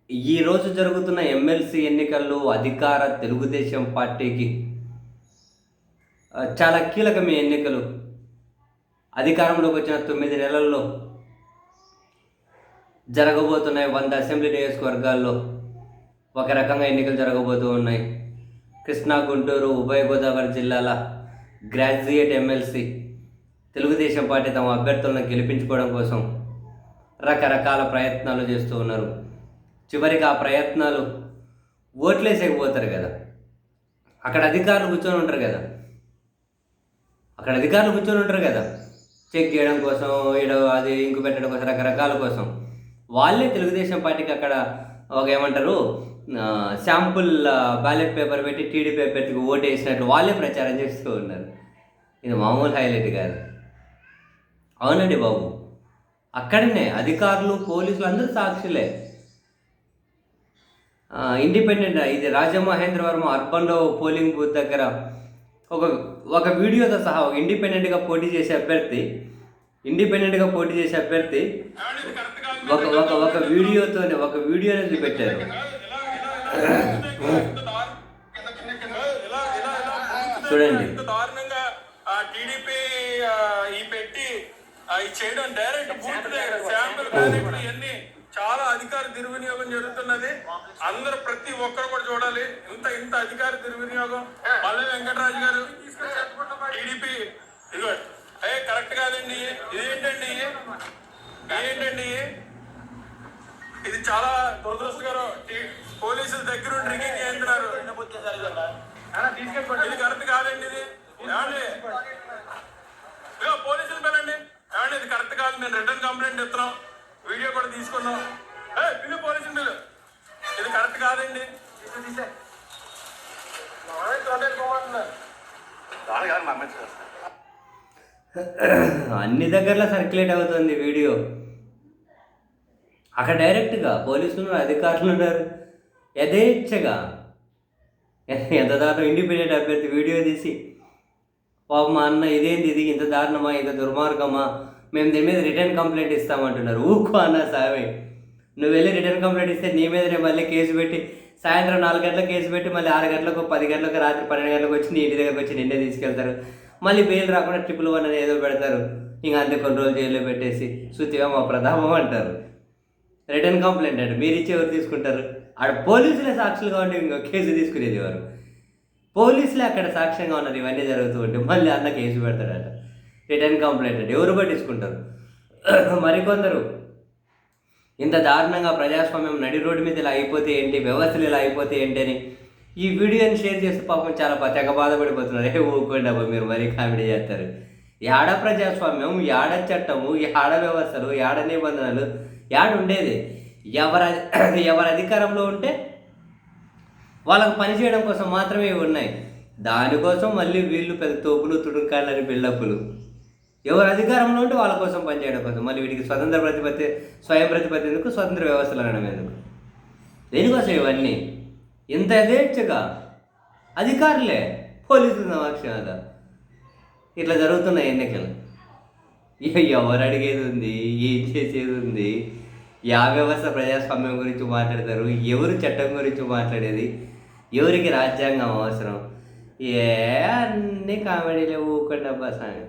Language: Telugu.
ఈరోజు జరుగుతున్న ఎమ్మెల్సీ ఎన్నికల్లో అధికార తెలుగుదేశం పార్టీకి చాలా కీలకం ఈ ఎన్నికలు. అధికారంలోకి వచ్చిన 9 నెలల్లో జరగబోతున్నాయి. 100 అసెంబ్లీ నియోజకవర్గాల్లో ఒక రకంగా ఎన్నికలు జరగబోతూ ఉన్నాయి. కృష్ణా, గుంటూరు, ఉభయ గోదావరి జిల్లాల గ్రాడ్యుయేట్ ఎమ్మెల్సీ తెలుగుదేశం పార్టీ తమ అభ్యర్థులను గెలిపించుకోవడం కోసం రకరకాల ప్రయత్నాలు చేస్తూ ఉన్నారు. చివరికి ఆ ప్రయత్నాలు ఓట్లేసేకపోతారు కదా. అక్కడ అధికారులు కూర్చొని ఉంటారు కదా చెక్ చేయడం కోసం, అది ఇంకు పెట్టడం కోసం, రకరకాల కోసం వాళ్ళే తెలుగుదేశం పార్టీకి అక్కడ ఒక ఏమంటారు శాంపుల్ బ్యాలెట్ పేపర్ పెట్టి టీడీపీ అభ్యర్థికి ఓటు వేసినట్లు వాళ్ళే ప్రచారం చేస్తూ ఉన్నారు. ఇది మామూలు హైలైట్ కాదు. అవునండి బాబు, అక్కడనే అధికారులు, పోలీసులు అందరూ సాక్షులే. ఇండిపెండెంట్ ఇది రాజమహేంద్రవరం అర్బన్లో పోలింగ్ బూత్ దగ్గర ఒక వీడియోతో సహా ఇండిపెండెంట్గా పోటీ చేసే అభ్యర్థి ఒక వీడియోని పెట్టారు. చూడండి. చేయడం డైరెక్ట్ బూత్ దగ్గర శాంపుల్ బ్యాలెట్లు ఇవన్నీ చాలా అధికార దుర్వినియోగం జరుగుతున్నది. అందరూ ప్రతి ఒక్కరు కూడా చూడాలి. ఇంత అధికార దుర్వినియోగం. పల్లె వెంకటరాజు గారు టీడీపీ ఇదిగో కరెక్ట్ కాదండి. ఇదేంటండి ఇది చాలా దురదృష్టకరం. పోలీసుల దగ్గర డ్రింకింగ్ చేస్తున్నారు. ఇది కరెక్ట్ కాదండి. ఇది ఇదిగో పోలీసులు పిల్లండి. ఇది కరెక్ట్ కాదు. నేను రిటర్న్ కంప్లైంట్ ఇస్తున్నాం. వీడియో కూడా తీసుకున్నాం. బిల్లు పోలీసులు బిల్లు. ఇది కరెక్ట్ కాదండి. అన్ని దగ్గరలో సర్క్యులేట్ అవుతుంది వీడియో. అక్కడ డైరెక్ట్గా పోలీసులు అధికారులు ఉన్నారు. యథేచ్ఛగా ఎంత దారుణం. ఇండిపెండెంట్ అభ్యర్థి వీడియో తీసి పాపం మా అన్న ఇదేంది, ఇది ఇంత దారుణమా, ఇంత దుర్మార్గమా, మేము దీని మీద రిటర్న్ కంప్లైంట్ ఇస్తామంటున్నారు. ఊకో అన్న సామి, నువ్వు వెళ్ళి రిటర్న్ కంప్లైంట్ ఇస్తే నీ మీదనే మళ్ళీ కేసు పెట్టి సాయంత్రం 4 గంటలకు కేసు పెట్టి మళ్ళీ 6 గంటలకు 10 గంటలకు రాత్రి 12 గంటలకు వచ్చి నీ ఇంటి దగ్గరకు వచ్చి నిన్నే తీసుకెళ్తారు. మళ్ళీ బెయిల్ రాకుండా 111 అనేది ఏదో పెడతారు. ఇంకా అంతే కొన్ని రోజులు జైల్లో పెట్టేసి శుతిగా మా ప్రతాపం అంటారు. రిటర్న్ కంప్లైంట్ అంటే మీరు ఇచ్చి ఎవరు తీసుకుంటారు? ఆడ పోలీసులే సాక్షులుగా ఉండి ఇంకో కేసు తీసుకునేది ఎవరు? పోలీసులే అక్కడ సాక్ష్యంగా ఉన్నారు. ఇవన్నీ జరుగుతూ ఉంటే మళ్ళీ అన్న కేసు పెడతాడట. రిటర్న్ కంప్లైంట్ అంటే ఎవరు పట్టించుకుంటారు? మరికొందరు ఇంత దారుణంగా ప్రజాస్వామ్యం నడి రోడ్డు మీద ఇలా అయిపోతే ఏంటి, వ్యవస్థలు ఇలా అయిపోతే ఏంటి అని ఈ వీడియోని షేర్ చేస్తే పాపం చాలా తెగ బాధపడిపోతున్నారు. ఊరుకోండి అబ్బా, మీరు మరీ కామెడీ చేస్తారు. యాడ ప్రజాస్వామ్యం, యాడ చట్టము, యాడ వ్యవస్థలు, యాడ నిబంధనలు, యాడ ఉండేది? ఎవరి అధికారంలో ఉంటే వాళ్ళకు పనిచేయడం కోసం మాత్రమే ఇవి ఉన్నాయి. దానికోసం మళ్ళీ వీళ్ళు పెద్ద తోపులు, తుడుకాళ్ళని బిల్డప్పులు. ఎవరు అధికారంలో ఉంటే వాళ్ళ కోసం పనిచేయడం కోసం మళ్ళీ వీటికి స్వయం ప్రతిపత్తి ఎందుకు, స్వతంత్ర వ్యవస్థలు అనడం ఎందుకు? దేనికోసం ఇవన్నీ? ఇంత యథేచ్ఛగా అధికారులే పోలీసుల సమక్షంగా ఇట్లా జరుగుతున్న ఎన్నికలు. ఎవరు అడిగేది ఉంది, ఏం చేసేది ఉంది? వ్యవస్థ ప్రజాస్వామ్యం గురించి మాట్లాడతారు. ఎవరు చట్టం గురించి మాట్లాడేది? ఎవరికి రాజ్యాంగం అవసరం? అన్నీ కామెడీలే. ఊకండి అబ్బా సాంగ్.